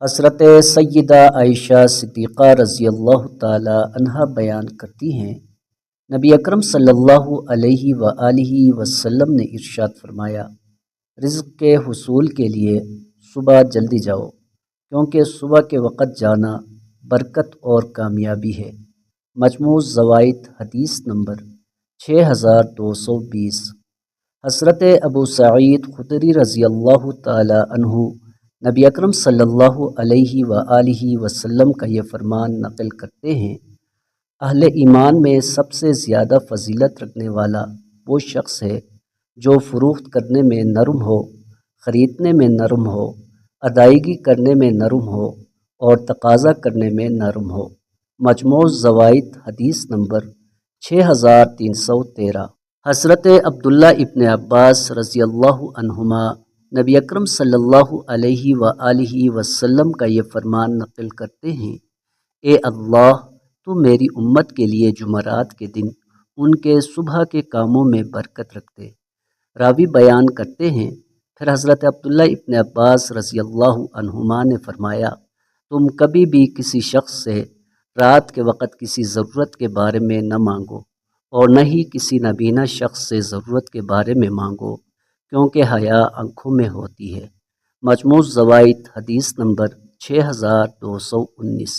حضرت سیدہ عائشہ صدیقہ رضی اللہ تعالی عنہا بیان کرتی ہیں، نبی اکرم صلی اللہ علیہ وآلہ وسلم نے ارشاد فرمایا، رزق کے حصول کے لیے صبح جلدی جاؤ، کیونکہ صبح کے وقت جانا برکت اور کامیابی ہے۔ مجموع زوائد حدیث نمبر 6220۔ حضرت ابو سعید خدری رضی اللہ تعالی عنہ نبی اکرم صلی اللہ علیہ وآلہ وسلم کا یہ فرمان نقل کرتے ہیں، اہل ایمان میں سب سے زیادہ فضیلت رکھنے والا وہ شخص ہے جو فروخت کرنے میں نرم ہو، خریدنے میں نرم ہو، ادائیگی کرنے میں نرم ہو اور تقاضا کرنے میں نرم ہو۔ مجموع زوائد حدیث نمبر 6313۔ حضرت عبداللہ ابن عباس رضی اللہ عنہما نبی اکرم صلی اللہ علیہ وآلہ وسلم کا یہ فرمان نقل کرتے ہیں، اے اللہ، تو میری امت کے لیے جمعرات کے دن ان کے صبح کے کاموں میں برکت رکھ دے۔ راوی بیان کرتے ہیں، پھر حضرت عبداللہ ابن عباس رضی اللہ عنہما نے فرمایا، تم کبھی بھی کسی شخص سے رات کے وقت کسی ضرورت کے بارے میں نہ مانگو، اور نہ ہی کسی نابینا شخص سے ضرورت کے بارے میں مانگو، کیونکہ حیا آنکھوں میں ہوتی ہے۔ مجموع زوائد حدیث نمبر 6219۔